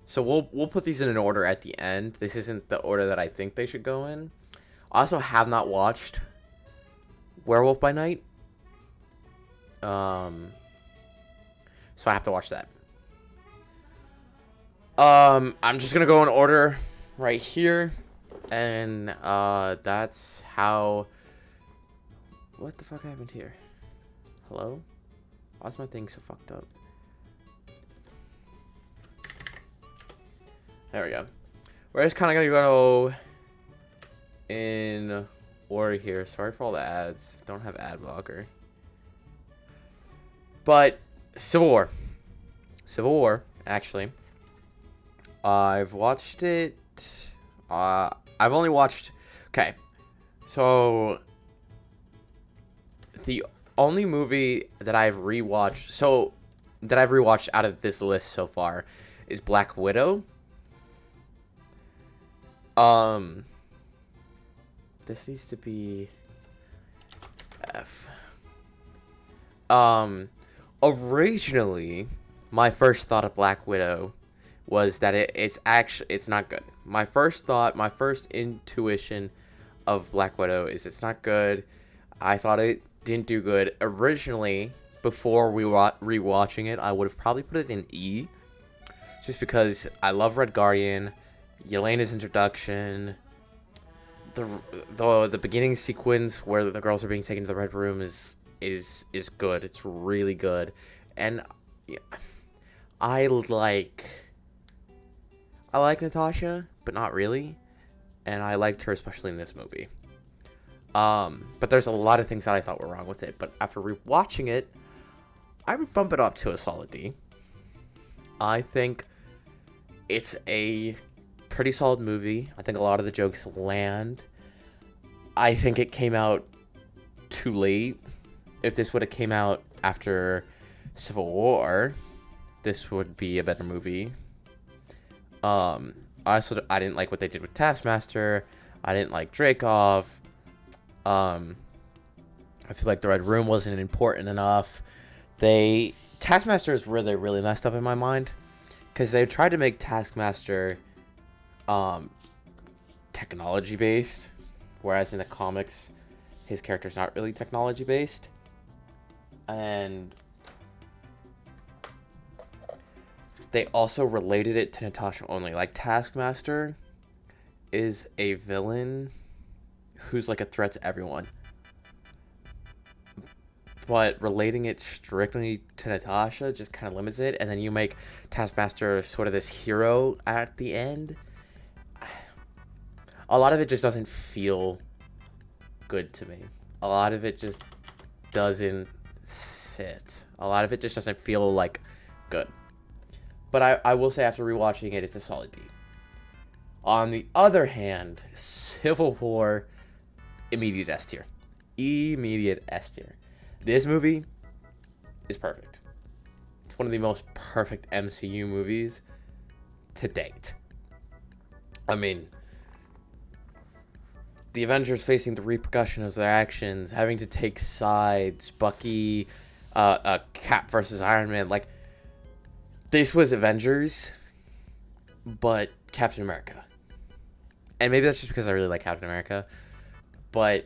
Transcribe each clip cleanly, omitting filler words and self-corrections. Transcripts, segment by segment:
So we'll put these in an order at the end. This isn't the order that I think they should go in. I also have not watched Werewolf by Night. So I have to watch that. I'm just gonna go in order right here, and that's how. What the fuck happened here? Hello? Why's my thing so fucked up? There we go. We're just kind of gonna go in order here. Sorry for all the ads. Don't have ad blocker. But Civil War. Civil War, actually. I've watched it. I've only watched. Okay. So the only movie that I've rewatched. Out of this list so far is Black Widow. This needs to be F. Originally, my first thought of Black Widow was that it's not good. My first intuition of Black Widow is it's not good. I thought it didn't do good. Originally, before rewatching it, I would have probably put it in E. Just because I love Red Guardian, Yelena's introduction, the beginning sequence where the girls are being taken to the Red Room is good. It's really good. And I like Natasha, but not really. And I liked her especially in this movie. But there's a lot of things that I thought were wrong with it. But after rewatching it, I would bump it up to a solid D. I think it's a pretty solid movie. I think a lot of the jokes land. I think it came out too late. If this would have came out after Civil War, this would be a better movie. I didn't like what they did with Taskmaster. I didn't like Dreykov. I feel like the Red Room wasn't important enough. Taskmaster is where they really messed up in my mind, because they tried to make Taskmaster technology based, whereas in the comics his character's not really technology based. And they also related it to Natasha only. Like, Taskmaster is a villain who's like a threat to everyone. But relating it strictly to Natasha just kind of limits it. And then you make Taskmaster sort of this hero at the end. A lot of it just doesn't feel good to me. A lot of it just doesn't sit. A lot of it just doesn't feel like good. But I will say after rewatching it, it's a solid D. On the other hand, Civil War, immediate S tier. Immediate S tier. This movie is perfect. It's one of the most perfect MCU movies to date. I mean, the Avengers facing the repercussions of their actions, having to take sides, Bucky, Cap versus Iron Man. Like, this was Avengers, but Captain America. And maybe that's just because I really like Captain America. But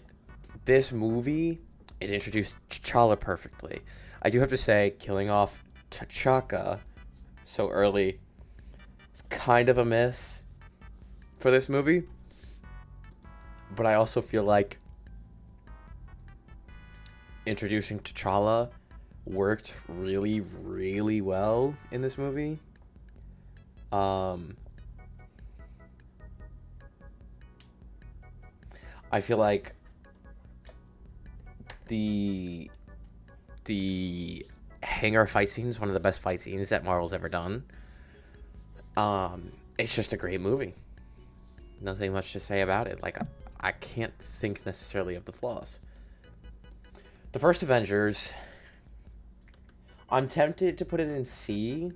this movie, it introduced T'Challa perfectly. I do have to say, killing off T'Chaka so early is kind of a miss for this movie. But I also feel like introducing T'Challa worked really, really well in this movie. I feel like the hangar fight scene is one of the best fight scenes that Marvel's ever done. It's just a great movie. Nothing much to say about it. Like, I can't think necessarily of the flaws. The first Avengers, I'm tempted to put it in C,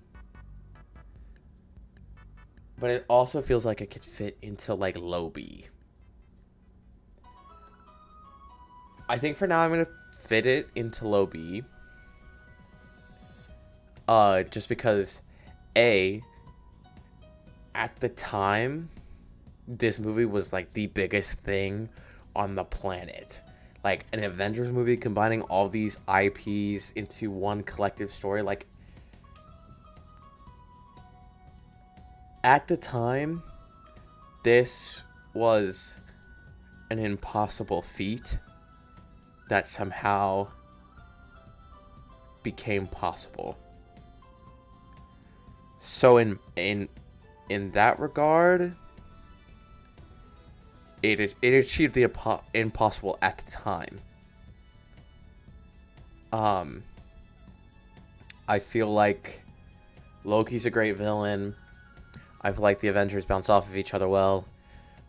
but it also feels like it could fit into like low B. I think for now I'm gonna fit it into low B. Just because A, at the time, this movie was like the biggest thing on the planet. Like an Avengers movie combining all these IPs into one collective story. Like at the time, this was an impossible feat that somehow became possible. So in that regard, it achieved the impossible at the time. I feel like Loki's a great villain. I feel like the Avengers bounce off of each other well.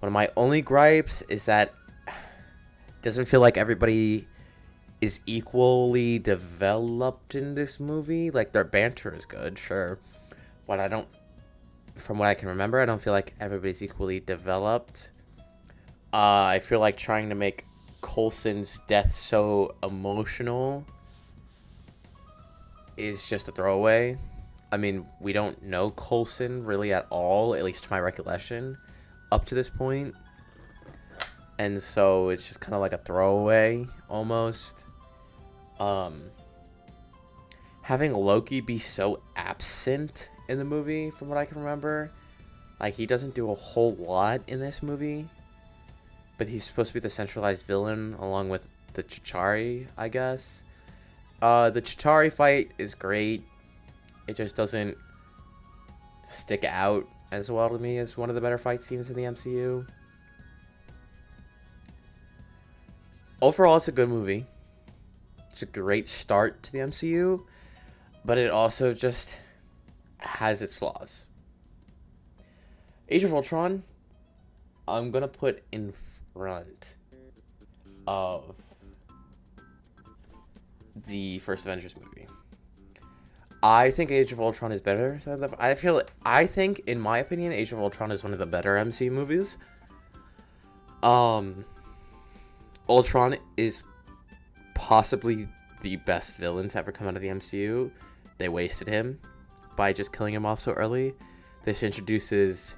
One of my only gripes is that it doesn't feel like everybody is equally developed in this movie. Like, their banter is good, sure. But from what I can remember, I don't feel like everybody's equally developed. I feel like trying to make Coulson's death so emotional is just a throwaway. I mean, we don't know Coulson really at all, at least to my recollection, up to this point. And so it's just kind of like a throwaway, almost. Having Loki be so absent in the movie, from what I can remember. Like, he doesn't do a whole lot in this movie. But he's supposed to be the centralized villain, along with the Chitauri, I guess. The Chitauri fight is great. It just doesn't stick out as well to me as one of the better fight scenes in the MCU. Overall, it's a good movie. It's a great start to the MCU, but it also just has its flaws. Age of Ultron, I'm going to put in front of the first Avengers movie. I think Age of Ultron is better than I think, in my opinion, Age of Ultron is one of the better MCU movies. Ultron is possibly the best villain to ever come out of the MCU. They wasted him by just killing him off so early. This introduces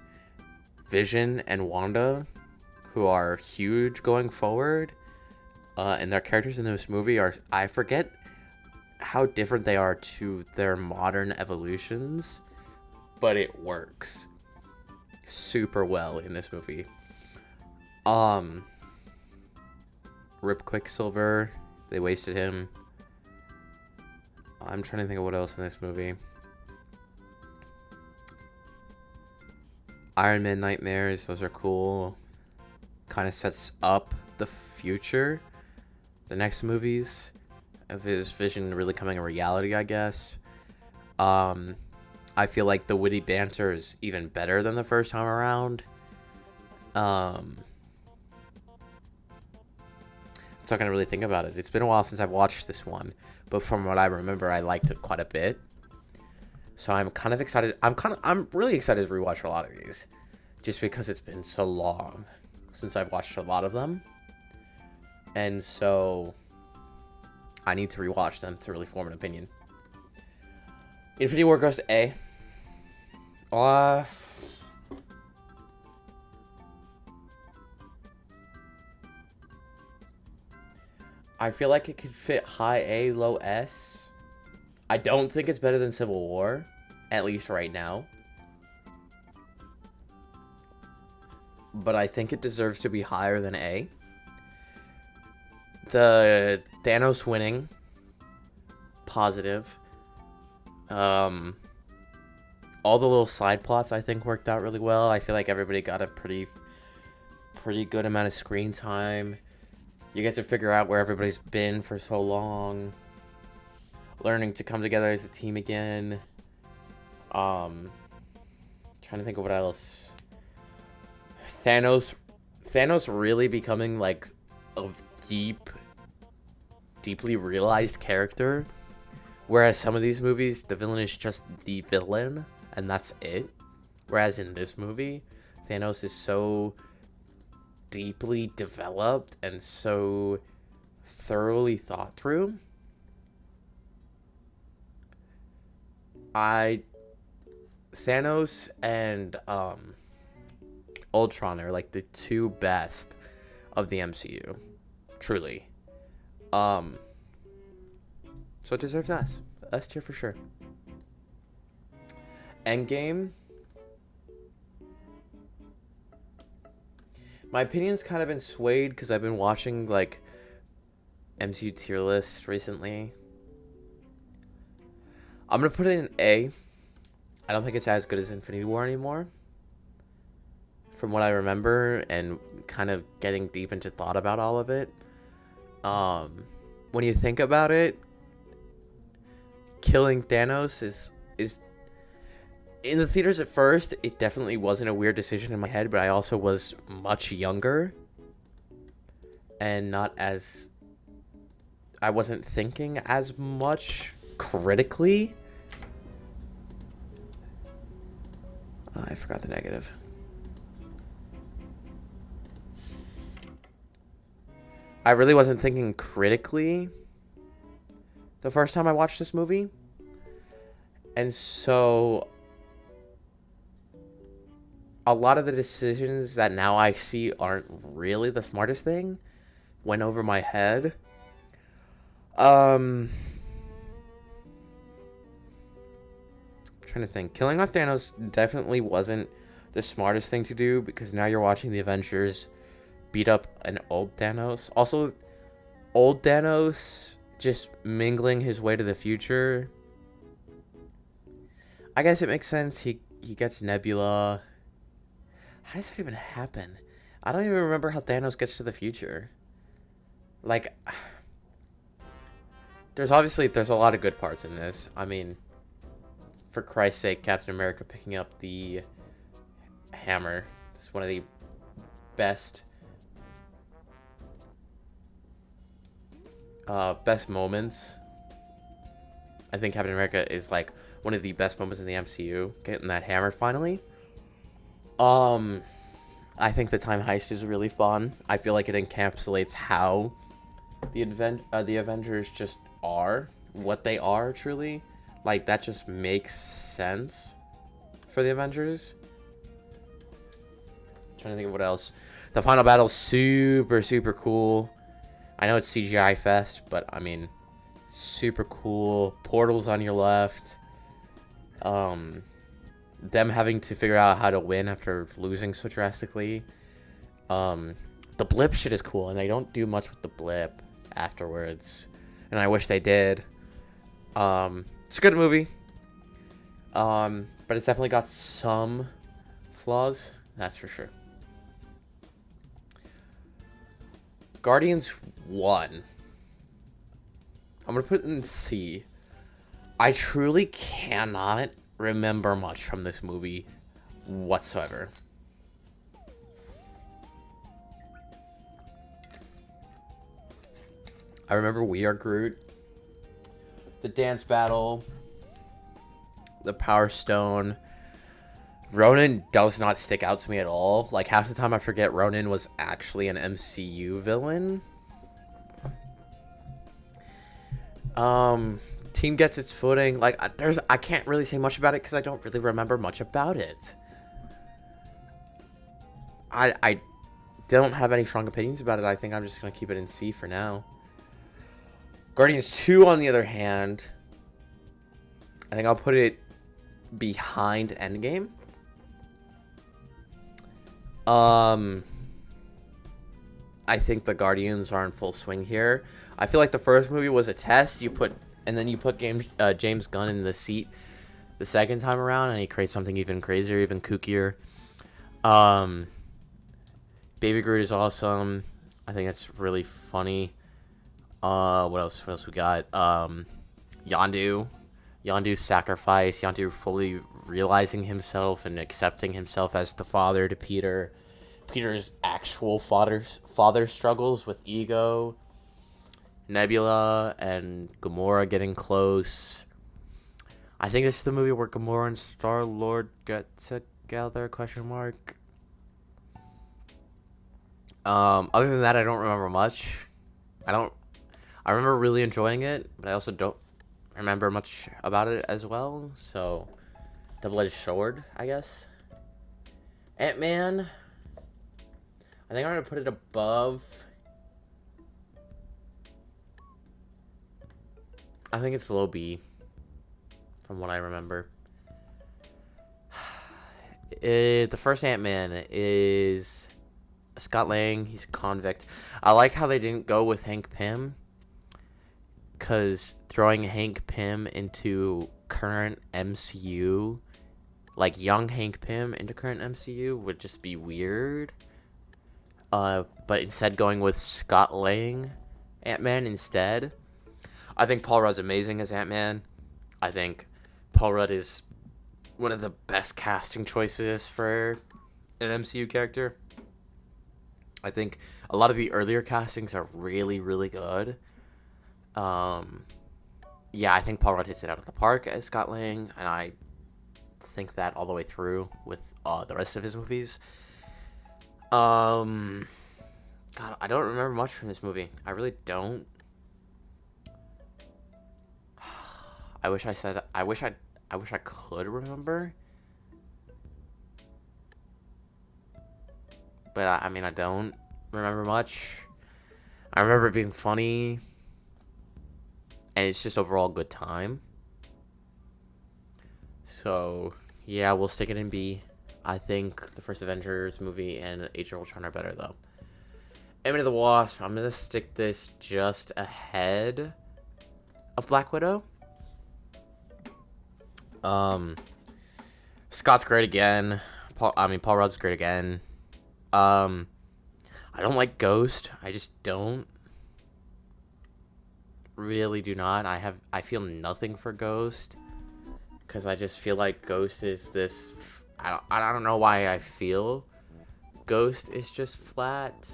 Vision and Wanda, who are huge going forward. And their characters in this movie are, I forget how different they are to their modern evolutions, but it works super well in this movie. Rip Quicksilver, they wasted him. I'm trying to think of what else in this movie. Iron Man Nightmares, those are cool. Kind of sets up the future, the next movies, of his vision really coming a reality, I guess. I feel like the witty banter is even better than the first time around. So I can really think about it. It's been a while since I've watched this one, but from what I remember, I liked it quite a bit. So I'm kind of excited. I'm really excited to rewatch a lot of these, just because it's been so long since I've watched a lot of them, and so I need to rewatch them to really form an opinion. Infinity War goes to A. I feel like it could fit high A, low S. I don't think it's better than Civil War, at least right now. But I think it deserves to be higher than A. The Thanos winning, positive. All the little side plots I think worked out really well. I feel like everybody got a pretty good amount of screen time. You get to figure out where everybody's been for so long. Learning to come together as a team again. Trying to think of what else. Thanos really becoming like a deeply realized character. Whereas some of these movies, the villain is just the villain, and that's it. Whereas in this movie, Thanos is so deeply developed and so thoroughly thought through. Thanos and Ultron are like the two best of the MCU, truly. Um, so it deserves an S. S tier for sure. Endgame. My opinion's kind of been swayed because I've been watching like MCU tier lists recently. I'm gonna put it in A. I don't think it's as good as Infinity War anymore, from what I remember and kind of getting deep into thought about all of it. When you think about it, killing Thanos is in the theaters at first. It definitely wasn't a weird decision in my head, but I also was much younger and not as I wasn't thinking as much critically. I forgot the negative. I really wasn't thinking critically the first time I watched this movie. And so a lot of the decisions that now I see aren't really the smartest thing went over my head. Trying to think. Killing off Thanos definitely wasn't the smartest thing to do because now you're watching the Avengers beat up an old Thanos. Also, old Thanos just mingling his way to the future. I guess it makes sense. He gets Nebula. How does that even happen? I don't even remember how Thanos gets to the future. Like, there's a lot of good parts in this. I mean, for Christ's sake, Captain America picking up the hammer. It's one of the best moments. I think Captain America is like one of the best moments in the MCU, getting that hammer finally. I think the time heist is really fun. I feel like it encapsulates how the Avengers just are, what they are truly. Like, that just makes sense for the Avengers. I'm trying to think of what else. The final battle's super, super cool. I know it's CGI fest, but I mean, super cool. Portals on your left. Them having to figure out how to win after losing so drastically. The blip shit is cool, and they don't do much with the blip afterwards. And I wish they did. It's a good movie. But it's definitely got some flaws. That's for sure. Guardians 1. I'm going to put it in C. I truly cannot remember much from this movie whatsoever. I remember We Are Groot, the dance battle, the Power Stone. Ronan does not stick out to me at all. Like, half the time I forget Ronan was actually an MCU villain. Team gets its footing. Like, I can't really say much about it because I don't really remember much about it. I don't have any strong opinions about it. I think I'm just going to keep it in C for now. Guardians 2, on the other hand, I think I'll put it behind Endgame. I think the Guardians are in full swing here. I feel like the first movie was a test. And then you put James Gunn in the seat the second time around, and he creates something even crazier, even kookier. Baby Groot is awesome. I think that's really funny. What else we got? Yondu's sacrifice. Yondu fully realizing himself and accepting himself as the father to Peter. Peter's actual father struggles with ego. Nebula and Gamora getting close. I think this is the movie where Gamora and Star-Lord get together, question mark. Other than that, I don't remember much. I remember really enjoying it, but I also don't remember much about it as well. So double-edged sword, I guess. Ant-Man, I think I'm going to put it above... I think it's low B, from what I remember. The first Ant-Man is Scott Lang. He's a convict. I like how they didn't go with Hank Pym, because throwing Hank Pym into current MCU, like young Hank Pym into current MCU, would just be weird. But instead going with Scott Lang Ant-Man instead. I think Paul Rudd's amazing as Ant-Man. I think Paul Rudd is one of the best casting choices for an MCU character. I think a lot of the earlier castings are really, really good. Yeah, I think Paul Rudd hits it out of the park as Scott Lang, and I think that all the way through with the rest of his movies. God, I don't remember much from this movie. I really don't. I wish I could remember. But I mean, I don't remember much. I remember it being funny. And it's just overall a good time. So, yeah, we'll stick it in B. I think the first Avengers movie and Age of Ultron are better, though. Ant-Man and the Wasp, I'm going to stick this just ahead of Black Widow. Scott's great again. Paul Rudd's great again. I don't like Ghost. I just don't. Really do not. I feel nothing for Ghost, because I just feel like Ghost is this... I don't know why I feel Ghost is just flat,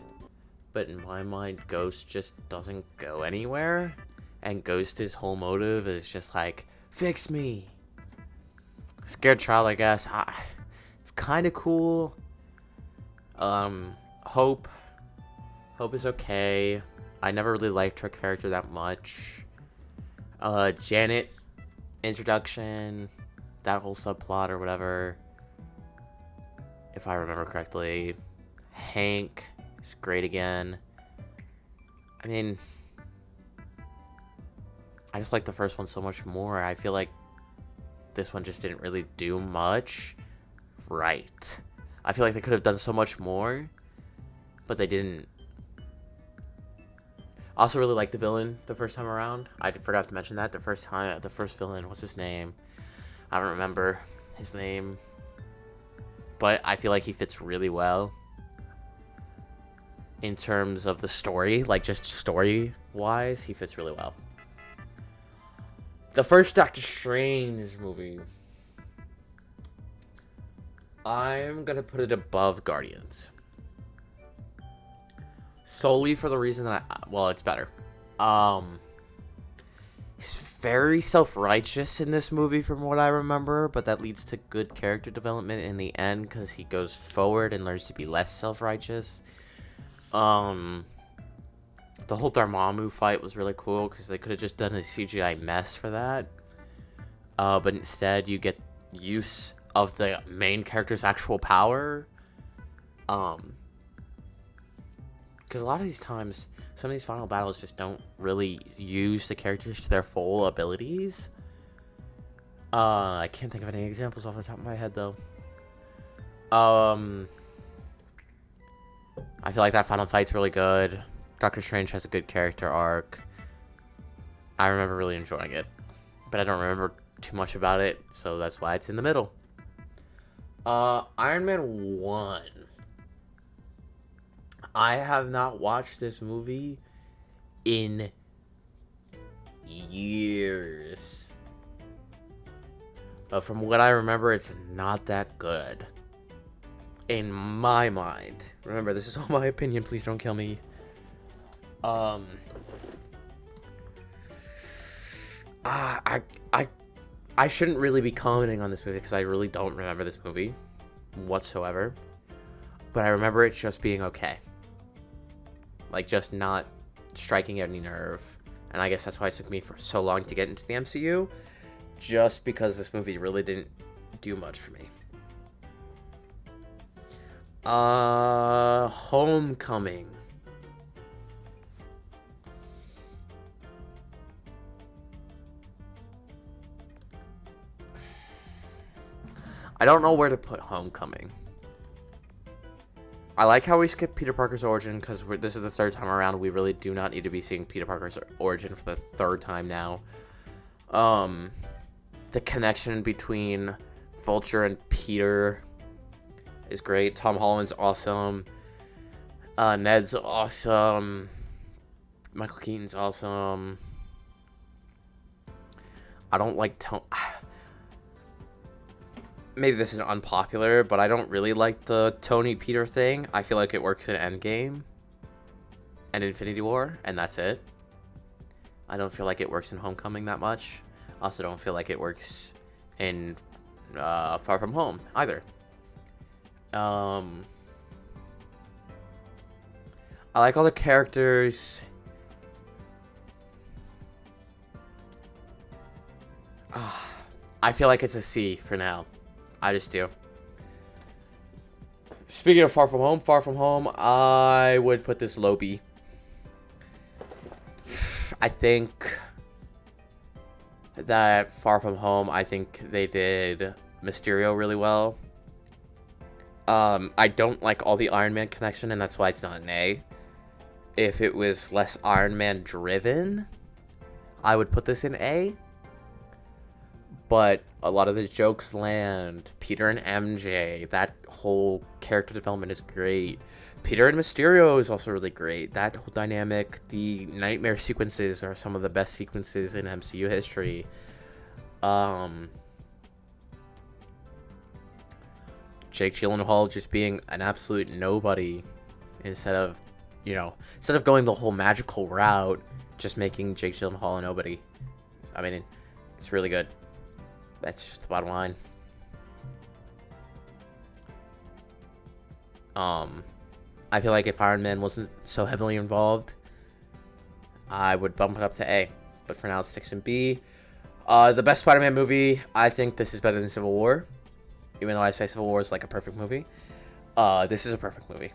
but in my mind, Ghost just doesn't go anywhere, and Ghost's whole motive is just like, fix me. Scared Child, I guess. It's kind of cool. Hope is okay. I never really liked her character that much. Janet introduction, that whole subplot or whatever, if I remember correctly. Hank is great again. I mean, I just like the first one so much more. I feel like this one just didn't really do much right. I feel like they could have done so much more, but they didn't. I also really liked the villain the first time around. I forgot to mention that. The first villain, what's his name? I don't remember his name, but I feel like he fits really well in terms of the story. Like, just story-wise, he fits really well. The first Doctor Strange movie, I'm going to put it above Guardians. Solely for the reason that it's better. He's very self-righteous in this movie from what I remember, but that leads to good character development in the end because he goes forward and learns to be less self-righteous. The whole Dormammu fight was really cool because they could have just done a CGI mess for that. But instead you get use of the main character's actual power. Because a lot of these times, some of these final battles just don't really use the characters to their full abilities. I can't think of any examples off the top of my head, though. I feel like that final fight's really good. Doctor Strange has a good character arc. I remember really enjoying it, but I don't remember too much about it, so that's why it's in the middle. Iron Man 1. I have not watched this movie in years. But from what I remember, it's not that good. In my mind. Remember, this is all my opinion. Please don't kill me. I shouldn't really be commenting on this movie because I really don't remember this movie whatsoever. But I remember it just being okay. Like, just not striking any nerve. And I guess that's why it took me for so long to get into the MCU. Just because this movie really didn't do much for me. Homecoming. I don't know where to put Homecoming. I like how we skipped Peter Parker's origin because this is the third time around. We really do not need to be seeing Peter Parker's origin for the third time now. The connection between Vulture and Peter is great. Tom Holland's awesome. Ned's awesome. Michael Keaton's awesome. I don't like maybe this is unpopular, but I don't really like the Tony Peter thing. I feel like it works in Endgame and Infinity War, and that's it. I don't feel like it works in Homecoming that much. I also don't feel like it works in Far From Home either. I like all the characters. I feel like it's a C for now. I just do. Speaking of Far From Home, I would put this low B. I think that Far From Home, I think they did Mysterio really well. I don't like all the Iron Man connection, and that's why it's not an A. If it was less Iron Man driven, I would put this in A. But a lot of the jokes land. Peter and MJ, that whole character development is great. Peter and Mysterio is also really great. That whole dynamic, the nightmare sequences are some of the best sequences in MCU history. Jake Gyllenhaal just being an absolute nobody instead of going the whole magical route, just making Jake Gyllenhaal a nobody. I mean, it's really good. That's just the bottom line. I feel like if Iron Man wasn't so heavily involved, I would bump it up to A. But for now, it sticks in B. The best Spider-Man movie, I think this is better than Civil War. Even though I say Civil War is like a perfect movie. This is a perfect movie.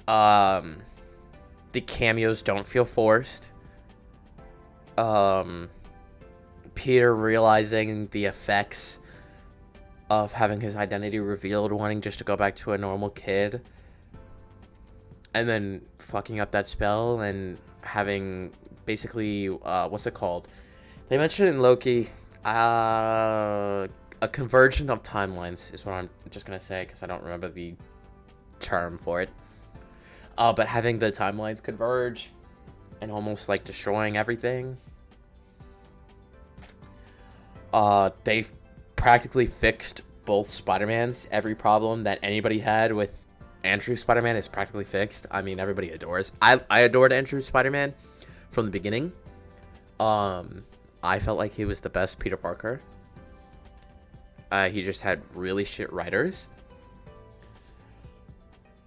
The cameos don't feel forced. Peter realizing the effects of having his identity revealed, wanting just to go back to a normal kid, and then fucking up that spell and having basically what's it called? They mentioned in Loki a convergence of timelines is what I'm just gonna say because I don't remember the term for it. But having the timelines converge and almost like destroying everything. They've practically fixed both Spider-Mans. Every problem that anybody had with Andrew's Spider-Man is practically fixed. I mean, everybody adores. I adored Andrew's Spider-Man from the beginning. I felt like he was the best Peter Parker. He just had really shit writers.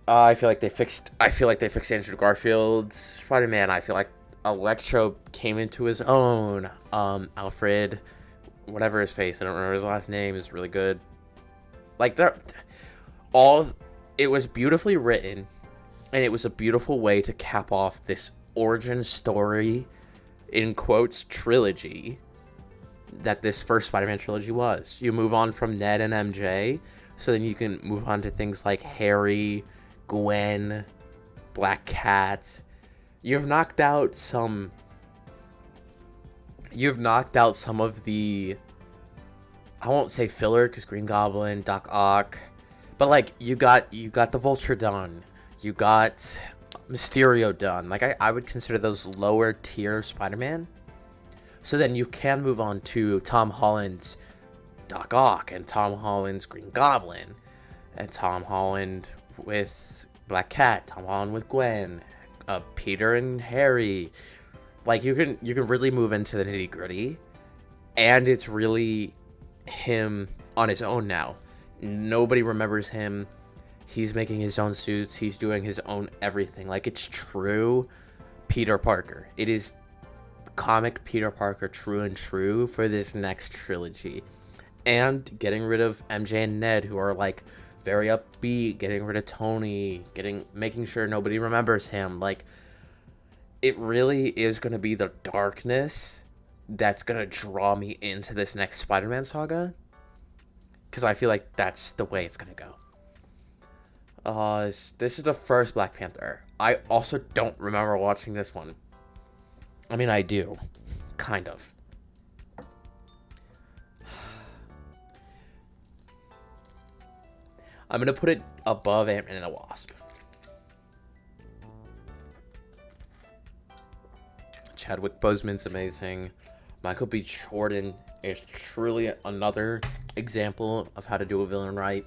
I feel like they fixed Andrew Garfield's Spider-Man. I feel like Electro came into his own. Alfred, whatever his face, I don't remember his last name, is really good. Like it was beautifully written, and it was a beautiful way to cap off this origin story, in quotes, trilogy that this first Spider-Man trilogy was. You move on from Ned and MJ, so then you can move on to things like Harry, Gwen, Black Cat. You've knocked out some of the, I won't say filler because Green Goblin, Doc Ock, but like you got the Vulture done, you got Mysterio done. Like I would consider those lower tier Spider-Man. So then you can move on to Tom Holland's Doc Ock and Tom Holland's Green Goblin and Tom Holland with Black Cat, Tom Holland with Gwen, Peter and Harry. Like you can really move into the nitty gritty, and it's really him on his own now. Nobody remembers him. He's making his own suits. He's doing his own everything. Like it's true Peter Parker. It is comic Peter Parker true and true for this next trilogy. and getting rid of MJ and Ned, who are like very upbeat, getting rid of Tony, making sure nobody remembers him. Like, it really is going to be the darkness that's going to draw me into this next Spider-Man saga, because I feel like that's the way it's going to go. This is the first Black Panther. I also don't remember watching this one. I mean, I do. Kind of. I'm going to put it above Ant-Man and the Wasp. Chadwick Boseman's amazing. Michael B. Jordan is truly another example of how to do a villain right.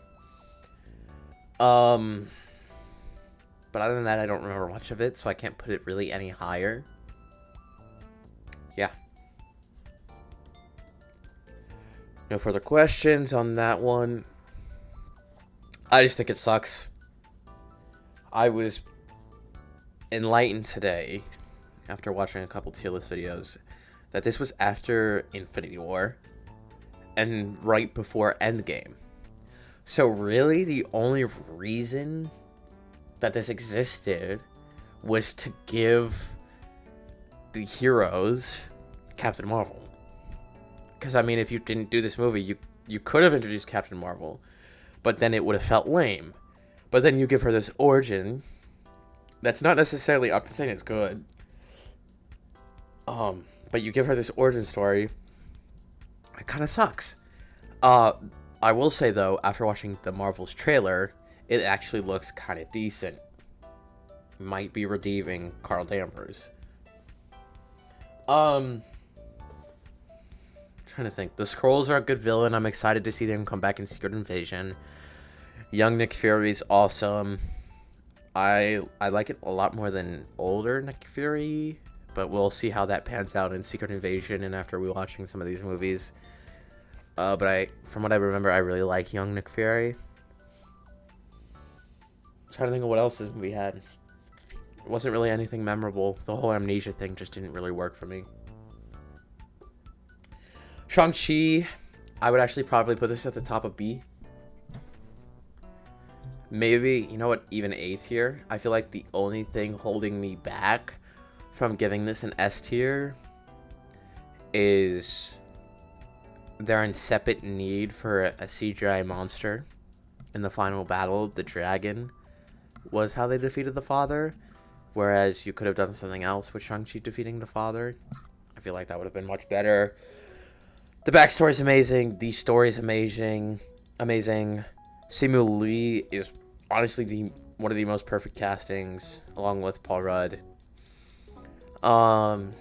But other than that, I don't remember much of it, so I can't put it really any higher. Yeah. No further questions on that one. I just think it sucks. I was enlightened today, after watching a couple tier list videos, that this was after Infinity War and right before Endgame. So really, the only reason that this existed was to give the heroes Captain Marvel. Because, I mean, if you didn't do this movie, you could have introduced Captain Marvel, but then it would have felt lame. But then you give her this origin that's not necessarily, I'm not saying it's good, but you give her this origin story, it kind of sucks. I will say, though, after watching the Marvel's trailer, it actually looks kind of decent. Might be redeeming Carl Danvers. Trying to think. The Skrulls are a good villain. I'm excited to see them come back in Secret Invasion. Young Nick Fury's awesome. I like it a lot more than older Nick Fury, but we'll see how that pans out in Secret Invasion and after we watching some of these movies. But from what I remember, I really like young Nick Fury. I'm trying to think of what else this movie had. It wasn't really anything memorable. The whole amnesia thing just didn't really work for me. Shang-Chi, I would actually probably put this at the top of B. Maybe, you know what, even A tier. I feel like the only thing holding me back from giving this an S tier is their incipient need for a CGI monster in the final battle. The dragon was how they defeated the father, whereas you could have done something else with Shang-Chi defeating the father. I feel like that would have been much better. The backstory is amazing. The story is amazing. Simu Lee is honestly one of the most perfect castings, along with Paul Rudd. Trying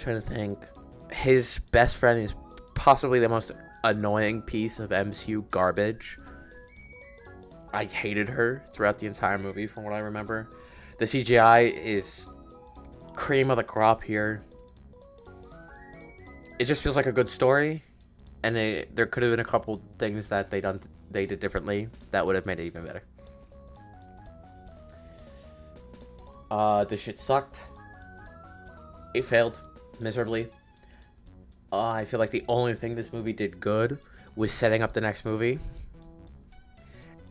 to think. His best friend is possibly the most annoying piece of MCU garbage. I hated her throughout the entire movie, from what I remember. The CGI is cream of the crop here. It just feels like a good story, and there could have been a couple things that they did differently that would have made it even better. This shit sucked. It failed miserably. I feel like the only thing this movie did good was setting up the next movie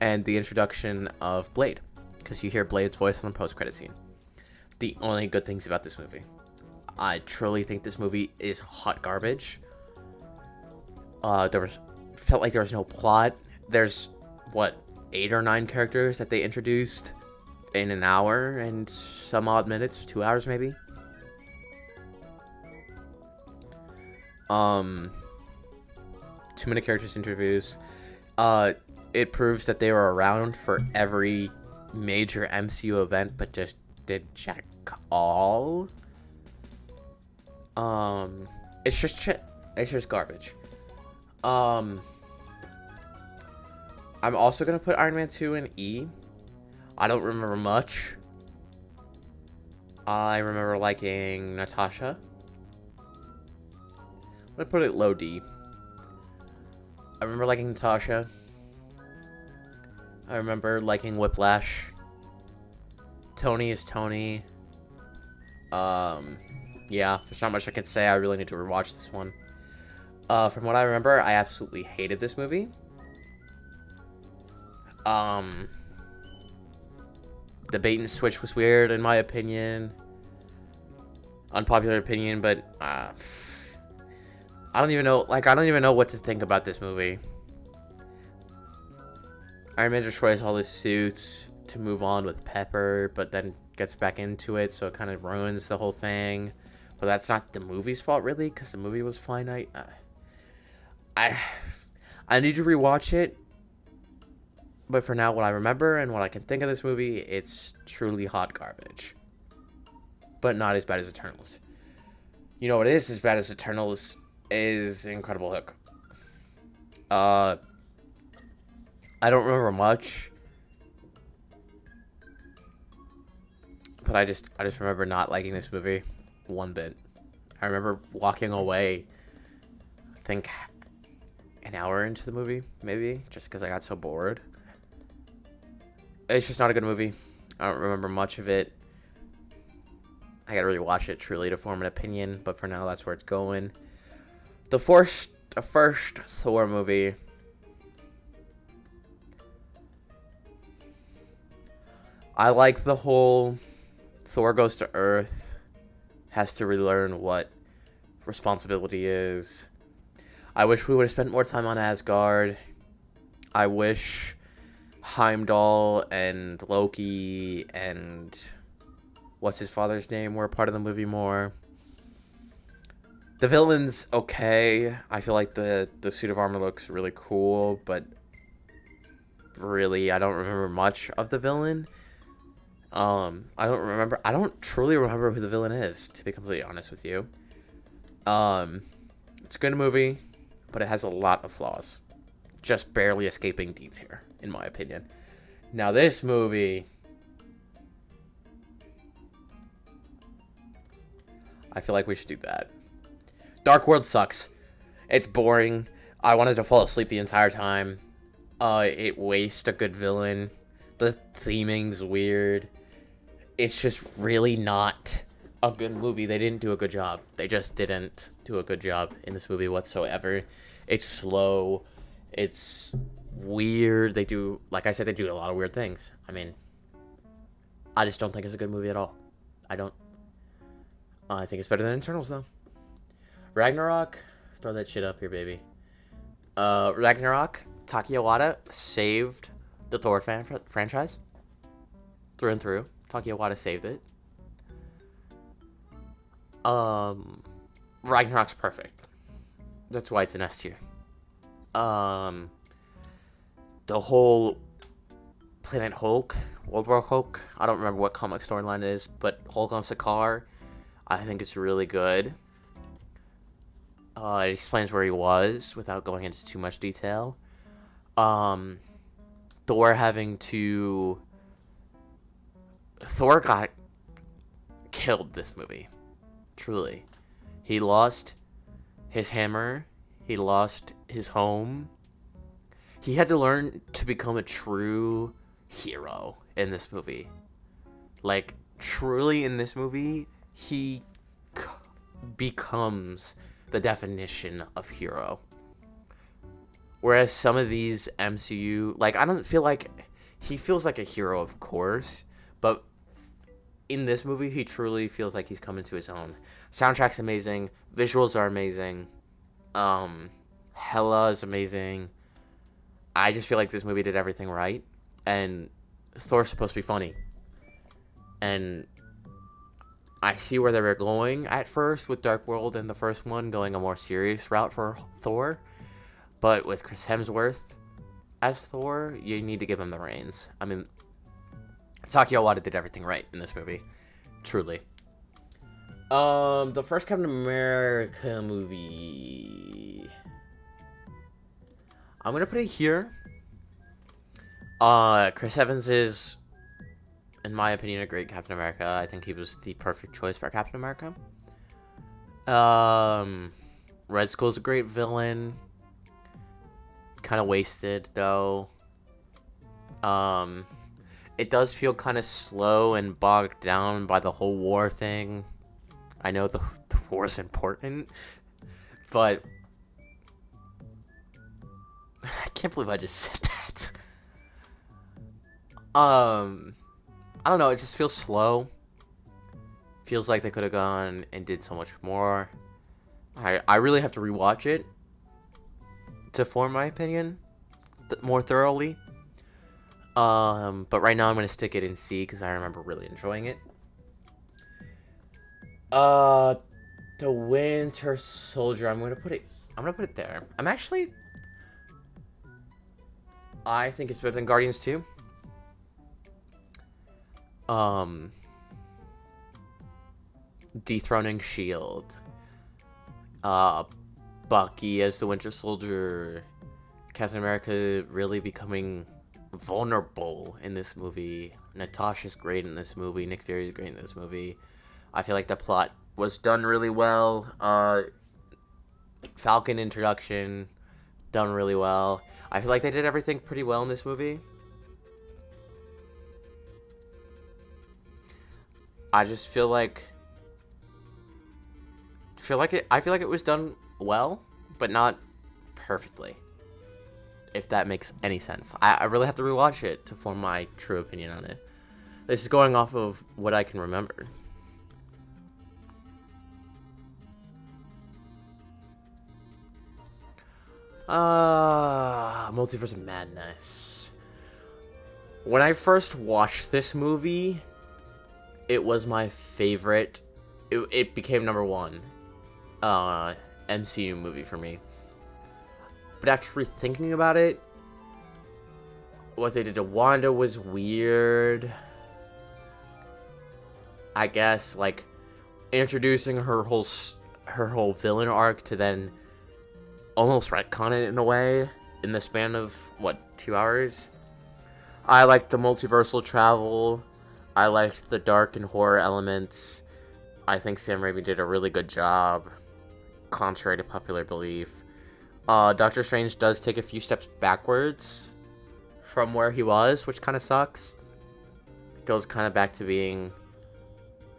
and the introduction of Blade, because you hear Blade's voice in the post-credit scene. The only good things about this movie. I truly think this movie is hot garbage. Felt like there was no plot. There's 8 or 9 characters that they introduced in an hour and some odd minutes, 2 hours maybe. Too many characters introduced. It proves that they were around for every major MCU event, but just did jack all. It's just shit. It's just garbage. I'm also gonna put Iron Man 2 in E. I don't remember much. I remember liking Natasha. I'm gonna put it low D. I remember liking Natasha. I remember liking Whiplash. Tony is Tony. Yeah, there's not much I can say. I really need to rewatch this one. From what I remember, I absolutely hated this movie. The bait and switch was weird, in my opinion. Unpopular opinion, but I don't even know. Like, I don't even know what to think about this movie. Iron Man destroys all his suits to move on with Pepper, but then gets back into it, so it kind of ruins the whole thing. But that's not the movie's fault, really, because the movie was finite. I need to rewatch it, but for now, what I remember and what I can think of this movie, it's truly hot garbage. But not as bad as Eternals. You know what is as bad as Eternals is Incredible Hulk. I don't remember much, but I just remember not liking this movie one bit. I remember walking away, I think an hour into the movie, maybe, just because I got so bored. It's just not a good movie. I don't remember much of it. I gotta rewatch it truly to form an opinion, but for now, that's where it's going. The first Thor movie, I like the whole Thor goes to Earth, has to relearn what responsibility is. I wish we would have spent more time on Asgard. I wish Heimdall and Loki and what's his father's name were a part of the movie more. The villain's okay. I feel like the suit of armor looks really cool, but really I don't remember much of the villain. I don't truly remember who the villain is, to be completely honest with you. It's a good movie, but it has a lot of flaws. Just barely escaping D tier, in my opinion. Now this movie, I feel like we should do that. Dark World sucks. It's boring. I wanted to fall asleep the entire time. It wastes a good villain. The theming's weird. It's just really not a good movie. They didn't do a good job. They just didn't do a good job in this movie whatsoever. It's slow. It's weird. They do, like I said, they do a lot of weird things. I mean, I just don't think it's a good movie at all. I don't. I think it's better than Eternals, though. Ragnarok, throw that shit up here, baby. Ragnarok, Taika Waititi saved the Thor franchise through and through. Taika Waititi saved it. Ragnarok's perfect. That's why it's an S tier. The whole Planet Hulk, World War Hulk, I don't remember what comic storyline it is, but Hulk on Sakaar, I think it's really good. It explains where he was without going into too much detail. Thor got killed this movie. Truly. He lost his hammer. He lost his home. He had to learn to become a true hero in this movie. Like, truly in this movie, he becomes the definition of hero. Whereas some of these MCU, like, I don't feel like he feels like a hero, of course, but in this movie, he truly feels like he's coming to his own. Soundtrack's amazing. Visuals are amazing. Hela is amazing. I just feel like this movie did everything right. And Thor's supposed to be funny. And I see where they were going at first with Dark World and the first one, going a more serious route for Thor. But with Chris Hemsworth as Thor, you need to give him the reins. I mean, Taika Waititi did everything right in this movie. Truly. The first Captain America movie, I'm gonna put it here. Chris Evans is, in my opinion, a great Captain America. I think he was the perfect choice for Captain America. Red Skull's a great villain. Kind of wasted, though. It does feel kind of slow and bogged down by the whole war thing. I know the war is important, but I can't believe I just said that. I don't know. It just feels slow. Feels like they could have gone and did so much more. I really have to rewatch it to form my opinion more thoroughly. But right now I'm gonna stick it in C because I remember really enjoying it. The Winter Soldier. I'm gonna put it there. I think it's better than Guardians 2. Dethroning Shield. Bucky as the Winter Soldier. Captain America really becoming vulnerable in this movie. Natasha's great in this movie. Nick Fury's great in this movie. I feel like the plot was done really well. Falcon introduction done really well. I feel like they did everything pretty well in this movie. I just feel like it was done well, but not perfectly. If that makes any sense. I really have to rewatch it to form my true opinion on it. This is going off of what I can remember. Multiverse of Madness. When I first watched this movie, it was my favorite. It became number one MCU movie for me. But after rethinking about it, what they did to Wanda was weird. I guess, like, introducing her whole villain arc to then almost retcon it in a way in the span of, 2 hours? I liked the multiversal travel. I liked the dark and horror elements. I think Sam Raimi did a really good job, contrary to popular belief. Doctor Strange does take a few steps backwards from where he was, which kind of sucks. Goes kind of back to being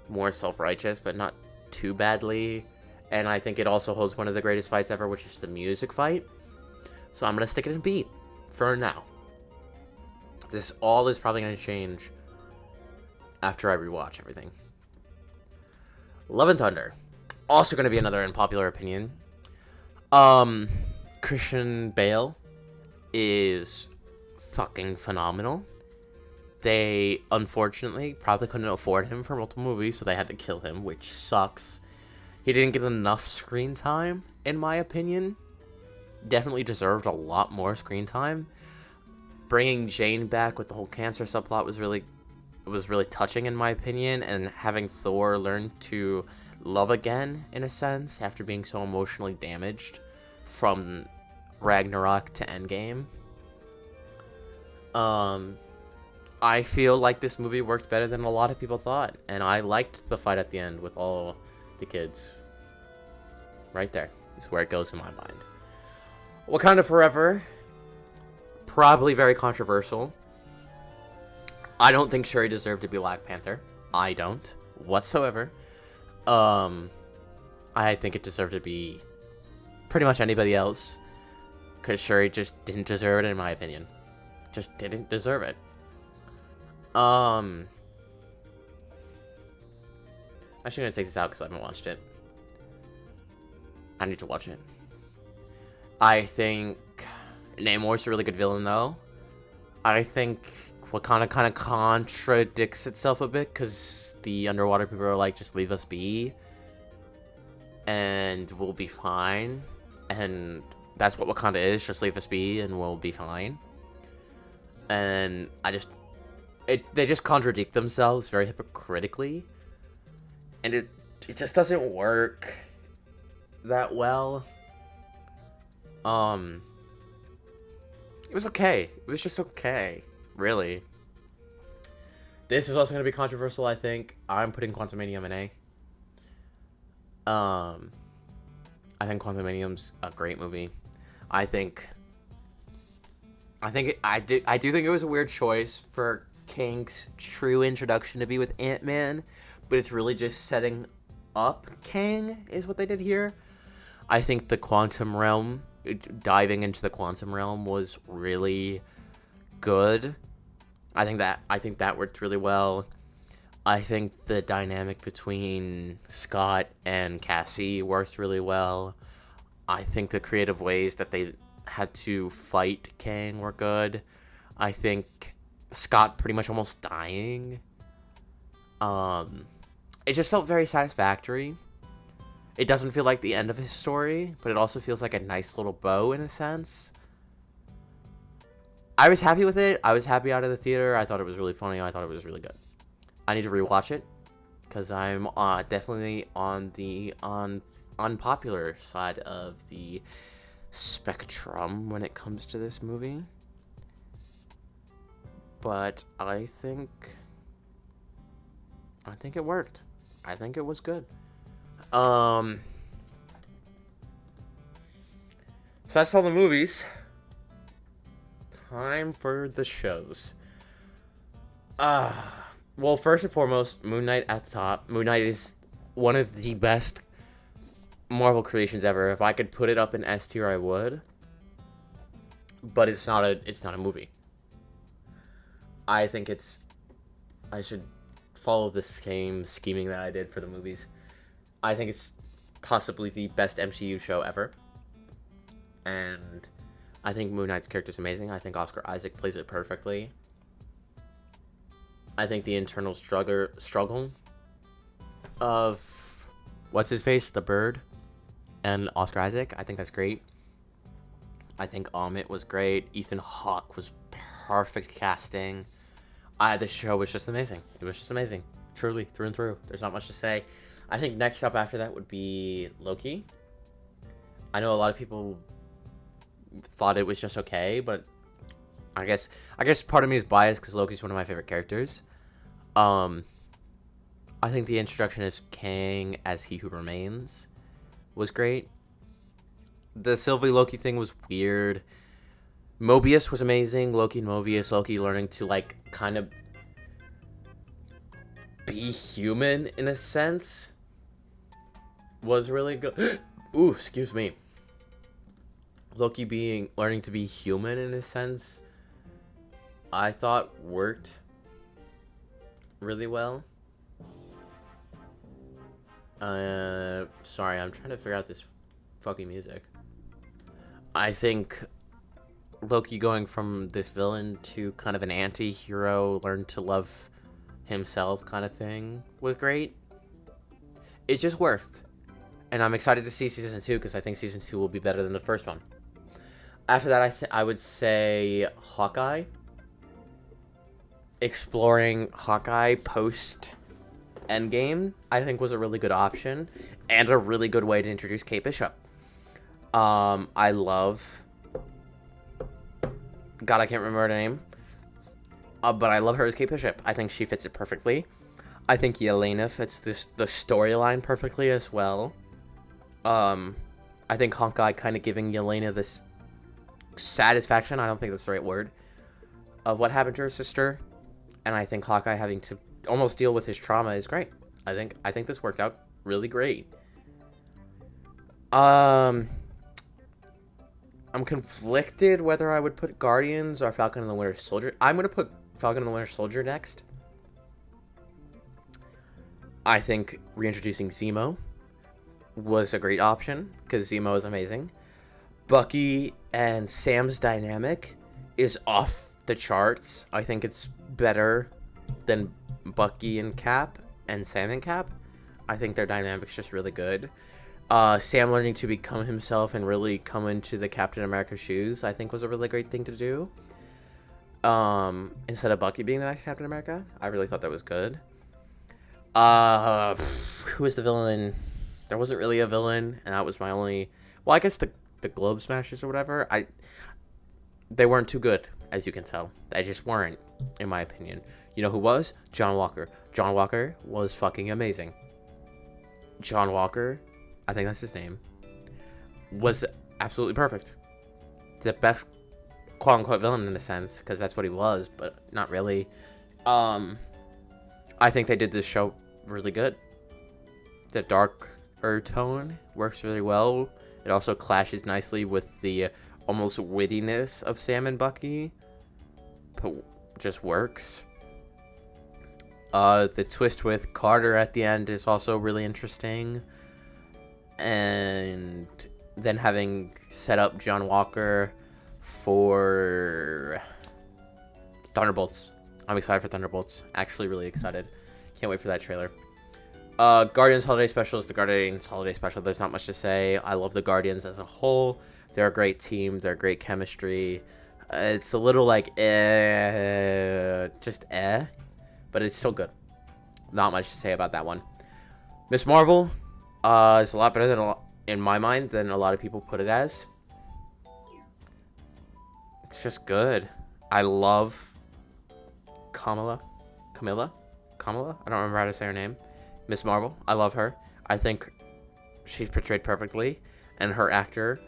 more self-righteous, but not too badly. And I think it also holds one of the greatest fights ever, which is the music fight. So I'm going to stick it in B for now. This all is probably going to change after I rewatch everything. Love and Thunder. Also going to be another unpopular opinion. Christian Bale is fucking phenomenal. They, unfortunately, probably couldn't afford him for multiple movies, so they had to kill him, which sucks. He didn't get enough screen time, in my opinion. Definitely deserved a lot more screen time. Bringing Jane back with the whole cancer subplot was really touching, in my opinion, and having Thor learn to love again, in a sense, after being so emotionally damaged from Ragnarok to Endgame. I feel like this movie worked better than a lot of people thought, and I liked the fight at the end with all the kids. Right there is where it goes in my mind. Wakanda Forever, probably very controversial. I don't think Shuri deserved to be Black Panther. I don't whatsoever. I think it deserved to be pretty much anybody else, because Shuri just didn't deserve it, in my opinion. Just didn't deserve it. I'm actually gonna take this out because I haven't watched it. I need to watch it. I think Namor's a really good villain, though. I think Wakanda kind of contradicts itself a bit, because the underwater people are like, just leave us be, and we'll be fine. And that's what Wakanda is, just leave us be, and we'll be fine. And they just contradict themselves very hypocritically, and it just doesn't work that well. It was okay. It was just okay, really. This is also going to be controversial, I think. I'm putting Quantumanium in A. I think Quantumanium's a great movie. I do think it was a weird choice for Kang's true introduction to be with Ant-Man, but it's really just setting up Kang is what they did here. I think the quantum realm diving into the quantum realm was really good. I think that worked really well. I think the dynamic between Scott and Cassie worked really well. I think the creative ways that they had to fight Kang were good. I think Scott pretty much almost dying. It just felt very satisfactory. It doesn't feel like the end of his story, but it also feels like a nice little bow in a sense. I was happy with it. I was happy out of the theater. I thought it was really funny. I thought it was really good. I need to rewatch it because I'm definitely on the unpopular side of the spectrum when it comes to this movie. But I think it worked. I think it was good. So that's all the movies. Time for the shows. Well, first and foremost, Moon Knight at the top. Moon Knight is one of the best Marvel creations ever. If I could put it up in S tier, I would. But it's not a movie. I think I should follow the same scheming that I did for the movies. I think it's possibly the best MCU show ever. And I think Moon Knight's character is amazing. I think Oscar Isaac plays it perfectly. I think the internal struggle of what's his face, the bird, and Oscar Isaac, I think that's great. I think Amit was great. Ethan Hawke was perfect casting. The show was just amazing. It was just amazing, truly, through and through. There's not much to say. I think next up after that would be Loki. I know a lot of people thought it was just okay, but I guess part of me is biased because Loki's one of my favorite characters. I think the introduction of Kang as He Who Remains was great. The Sylvie Loki thing was weird. Mobius was amazing. Loki and Mobius. Loki learning to kind of be human in a sense was really good. Ooh, excuse me. Loki learning to be human in a sense, I thought worked really well. Sorry, I'm trying to figure out this fucking music. I think Loki going from this villain to kind of an anti-hero, learn to love himself kind of thing was great. It just worked. And I'm excited to see season 2 because I think season 2 will be better than the first one. After that, I would say Hawkeye. Exploring Hawkeye post Endgame, I think, was a really good option and a really good way to introduce Kate Bishop. I love... God, I can't remember her name. But I love her as Kate Bishop. I think she fits it perfectly. I think Yelena fits the storyline perfectly as well. I think Hawkeye kind of giving Yelena this satisfaction, I don't think that's the right word, of what happened to her sister. And I think Hawkeye having to almost deal with his trauma is great. I think this worked out really great. I'm conflicted whether I would put Guardians or Falcon and the Winter Soldier. I'm going to put Falcon and the Winter Soldier next. I think reintroducing Zemo was a great option because Zemo is amazing. Bucky and Sam's dynamic is off the charts. I think it's better than Bucky and Cap and Sam and Cap. I think their dynamic's just really good. Sam learning to become himself and really come into the Captain America shoes, I think was a really great thing to do. Instead of Bucky being the next Captain America, I really thought that was good. Who was the villain? There wasn't really a villain, and that was my only... Well, I guess the Globe Smashers or whatever, they weren't too good, as you can tell. They just weren't, in my opinion. You know who was? John Walker. John Walker was fucking amazing. John Walker, I think that's his name, was absolutely perfect. The best quote-unquote villain in a sense, because that's what he was, but not really. I think they did this show really good. The darker tone works really well It also clashes nicely with the almost wittiness of Sam and Bucky. But just works. The twist with Carter at the end is also really interesting. And then having set up John Walker for Thunderbolts. I'm excited for Thunderbolts. Actually really excited. Can't wait for that trailer. Guardians Holiday Special is the Guardians Holiday Special. There's not much to say. I love the Guardians as a whole. They're a great team. They're great chemistry. It's a little like but it's still good. Not much to say about that one. Miss Marvel is a lot better than in my mind than a lot of people put it as. It's just good. I love Kamala. I don't remember how to say her name. Miss Marvel. I love her. I think she's portrayed perfectly, and her actor,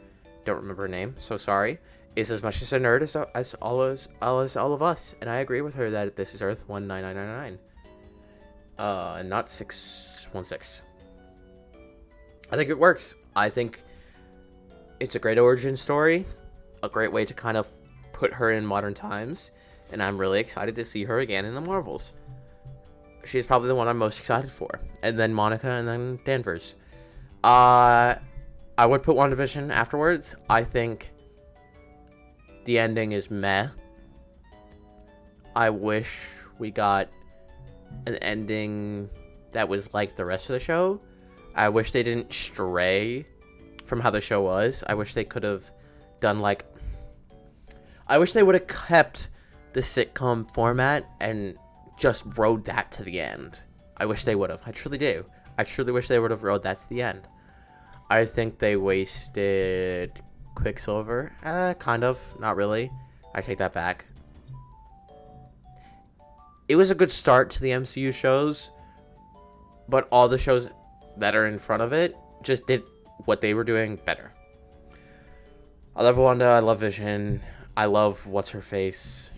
don't remember her name, so sorry, is as much as a nerd as all of us. And I agree with her that this is Earth 19999. And not 616. I think it works. I think it's a great origin story, a great way to kind of put her in modern times, and I'm really excited to see her again in the Marvels. She's probably the one I'm most excited for, and then Monica, and then Danvers. I would put WandaVision afterwards. I think the ending is meh. I wish we got an ending that was like the rest of the show. I wish they didn't stray from how the show was. I wish they could have done like... I wish they would have kept the sitcom format and just rode that to the end. I wish they would have. I truly do. I truly wish they would have rode that to the end. I think they wasted Quicksilver. Kind of. Not really. I take that back. It was a good start to the MCU shows, but all the shows that are in front of it just did what they were doing better. I love Wanda. I love Vision. I love What's-Her-Face.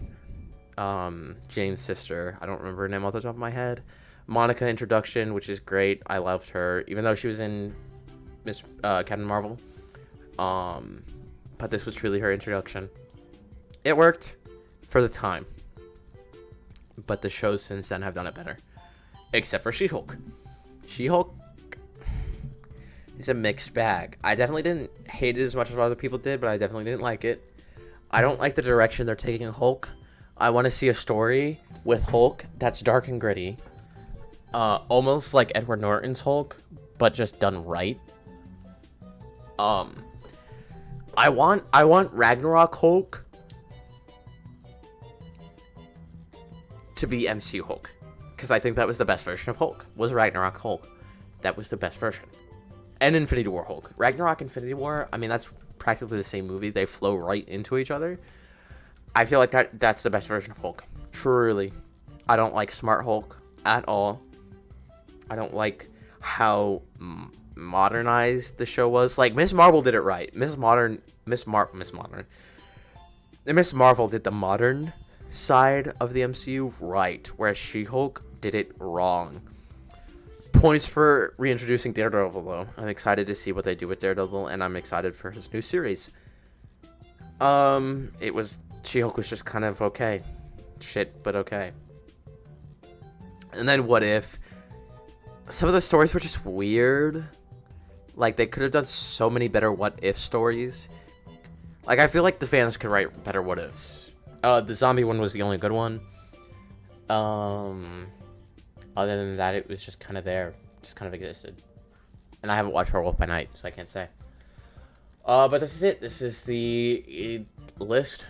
Jane's sister. I don't remember her name off the top of my head. Monica introduction, which is great. I loved her, even though she was in Captain Marvel. But this was truly her introduction. It worked for the time, but the shows since then have done it better, except for She-Hulk. She-Hulk is a mixed bag. I definitely didn't hate it as much as other people did, but I definitely didn't like it. I don't like the direction they're taking Hulk. I want to see a story with Hulk that's dark and gritty. Almost like Edward Norton's Hulk, but just done right. I want Ragnarok Hulk to be MCU Hulk, because I think that was the best version of Hulk, was Ragnarok Hulk. That was the best version. And Infinity War Hulk. Ragnarok, Infinity War, I mean, that's practically the same movie. They flow right into each other. I feel like that's the best version of Hulk. Truly. I don't like Smart Hulk at all. I don't like how modernized the show was. Like, Miss Marvel did it right. Miss Marvel did the modern side of the MCU right, whereas She-Hulk did it wrong. Points for reintroducing Daredevil, though. I'm excited to see what they do with Daredevil, and I'm excited for his new series. She-Hulk was just kind of okay. Shit, but okay. And then What If? Some of the stories were just weird. Like, they could have done so many better What If stories. Like, I feel like the fans could write better What Ifs. The zombie one was the only good one. Other than that, it was just kind of there. Just kind of existed. And I haven't watched Werewolf by Night, so I can't say. But this is it. This is the list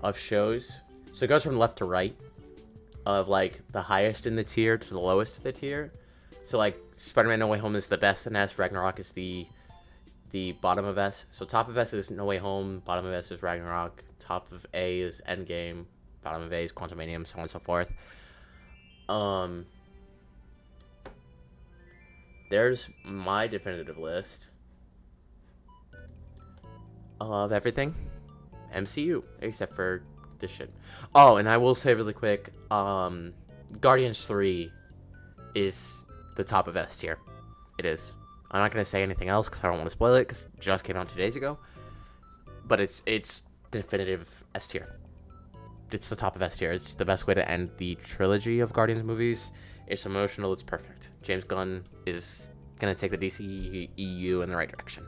of shows. So it goes from left to right. Of, like, the highest in the tier to the lowest in the tier. So, like, Spider-Man No Way Home is the best in S. Ragnarok is the bottom of S. So top of S is No Way Home. Bottom of S is Ragnarok. Top of A is Endgame. Bottom of A is Quantumanium, so on and so forth. There's my definitive list of everything MCU, except for this shit. Oh, and I will say really quick, Guardians 3 is the top of S tier. It is. I'm not going to say anything else because I don't want to spoil it because it just came out 2 days ago. But it's definitive S tier. It's the top of S tier. It's the best way to end the trilogy of Guardians movies. It's emotional. It's perfect. James Gunn is going to take the DCEU in the right direction.